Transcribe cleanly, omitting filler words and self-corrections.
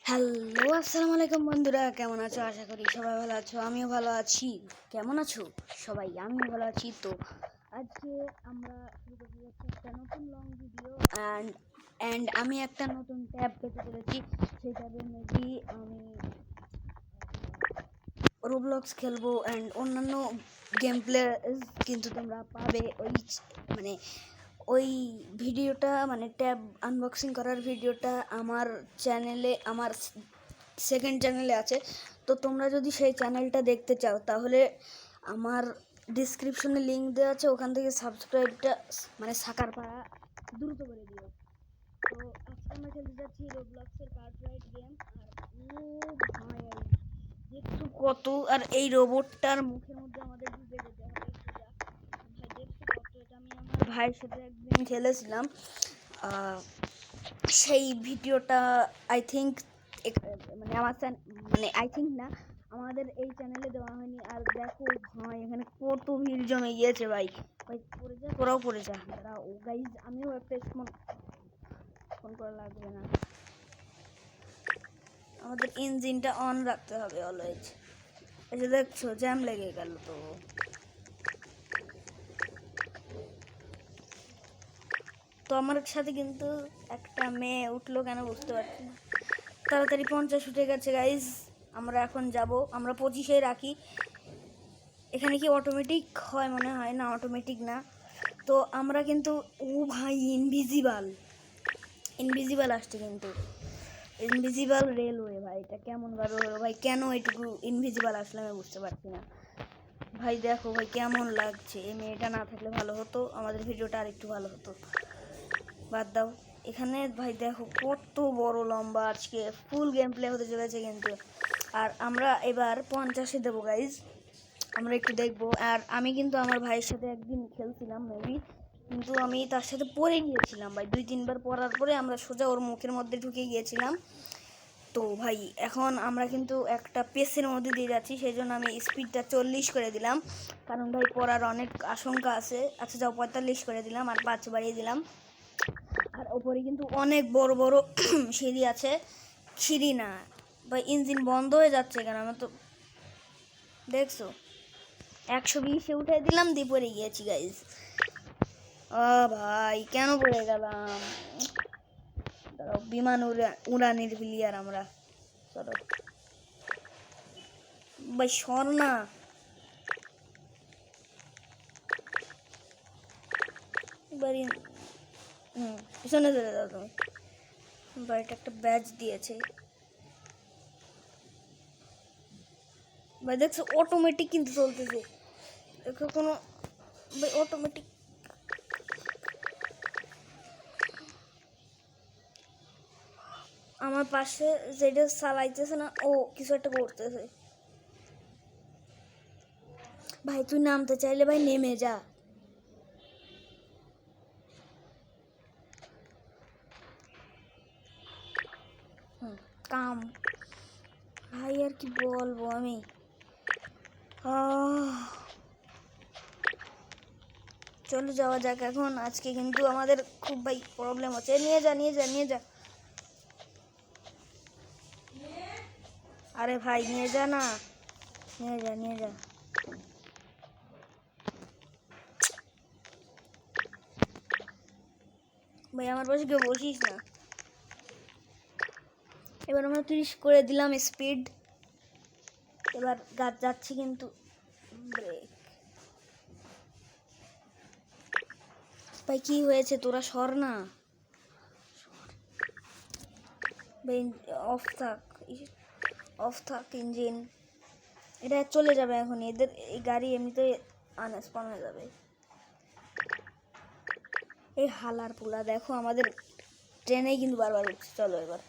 Hello, আসসালামু আলাইকুম বন্ধুরা, কেমন আছো? আশা করি সবাই ভালো আছো। আমিও ভালো আছি। কেমন আছো সবাই? আমিও ভালো আছি। তো আজকে আমরা শুরু করতে যাচ্ছি একটা নতুন লং ভিডিও অ্যান্ড আমি একটা নতুন ট্যাব পেতে চলেছি। সেই ট্যাবে মেবি আমি রোবলক্স খেলবো অ্যান্ড অন্যান্য গেম প্লে কিন্তু তোমরা পাবে মানে ওই ভিডিওটা, মানে ট্যাব আনবক্সিং করার ভিডিওটা আমার চ্যানেলে, আমার সেকেন্ড চ্যানেলে আছে। তো তোমরা যদি সেই চ্যানেলটা দেখতে চাও তাহলে আমার ডিসক্রিপশনে লিঙ্ক দেওয়া আছে, ওখান থেকে সাবস্ক্রাইবটা মানে সাকার পাড়া দ্রুত করে দিও। তো আজকে আমরা খেলতে যাচ্ছি রোবলক্সের কার্ড রাইড গেম। আর ও ভাই, দেখছো কত, আর এই রোবটটার মুখের মধ্যে আমাদের ঢুকে যেতে হবে। ভাই দেখছো কত, এটা আমি আমার ভাইয়ের সাথে একদিন খেলেছিলাম। সেই ভিডিওটা আই থিঙ্ক মানে আই থিঙ্ক না, আমাদের এই চ্যানেলে দেওয়া হয়নি। আর দেখো ভাই, এখানে কত ভিড় জমে গিয়েছে। ভাই ভাই পড়ে যা, তোরাও পড়ে যা। ও গাইজ, আমিও একটা ফোন করা লাগবে না, আমাদের ইঞ্জিনটা অন রাখতে হবে অলওয়েজ। এই যে দেখছো জ্যাম লেগে গেল। তো আমার সাথে কিন্তু একটা মেয়ে উঠলো কেন বুঝতে পারছি না। তাড়াতাড়ি 50 উঠে গেছে গাইজ। আমরা এখন যাব, আমরা 25-এ রাখি। এখানে কি অটোমেটিক হয়? মনে হয় না, অটোমেটিক না। তো আমরা কিন্তু, ও ভাই, ইনভিজিবল আসছে কিন্তু, ইনভিজিবল রেলওয়ে। ভাই এটা কেমন ভাবে হলো ভাই? কেন এটুকু ইনভিজিবল আসলে আমি বুঝতে পারছি না। ভাই দেখো ভাই কেমন লাগছে। এই মেয়েটা না থাকলে ভালো হতো, আমাদের ভিডিওটা আর একটু ভালো হতো। বাদ দাও। এখানে ভাই দেখো কত বড় লম্বা, আজকে ফুল গেম প্লে হতে চলেছে কিন্তু। আর আমরা এবার 50-এ দেবো গাইজ, আমরা একটু দেখবো। আর আমি কিন্তু আমার ভাইয়ের সাথে একদিন খেলছিলাম মেবি, কিন্তু আমি তার সাথে পড়ে গিয়েছিলাম ভাই। 2-3 বার পড়ার পরে আমরা সোজা ওর মুখের মধ্যে ঢুকে গিয়েছিলাম। তো ভাই এখন আমরা কিন্তু একটা পেসের মধ্যে দিয়ে যাচ্ছি, সেই জন্য আমি স্পিডটা 40 করে দিলাম, কারণ ভাই পড়ার অনেক আশঙ্কা আছে। আচ্ছা যাও, 45 করে দিলাম, আর 5 বাড়িয়ে দিলাম। আর ওপরে কিন্তু অনেক বড় বড় সিঁড়ি আছে। সিঁড়ি না ভাই, ইঞ্জিন বন্ধ হয়ে যাচ্ছে কেন? আমার তো দেখছো 120-এ উঠে দিলাম, দিয়ে পড়ে গিয়েছি গাইজ। ভাই কেন পড়ে গেলাম? বিমান উড়ানের প্লেয়ার আমরা। চলো ভাই, সর না। এবারে পিছনে চলে যাও তুমি। বাড়িটা একটা ব্যাচ দিয়েছে ভাই, দেখছো অটোমেটিক কিন্তু চলতেছে। দেখো কোনো ভাই অটোমেটিক। আমার পাশে যেটা চালাইতেছে না, ও কিছু একটা করতেছে। ভাই তুই নামতে চাইলে ভাই নেমে যা। কাম ভাই, আর কি বলবো আমি। চলে যাওয়া যাক এখন। আজকে কিন্তু আমাদের খুব ভাই প্রবলেম হচ্ছে। নিয়ে যা, নিয়ে যা, নিয়ে যা। আরে ভাই নিয়ে যা না, নিয়ে যা, নিয়ে যা। ভাই আমার পাশে কেউ বসিস না। এবার আমরা 30 করে দিলাম স্পিড। এবার গাছ যাচ্ছি কিন্তু ব্রেক। ভাই কি হয়েছে? তোরা সর না। অফ থাক, অফ থাক ইঞ্জিন। এটা চলে যাবে এখন, এদের এই গাড়ি এমনিতেই আনস্পন হয়ে যাবে। এই হালার পোলা দেখো, আমাদের ট্রেনেই কিন্তু বারবার উঠছে। চলো এবার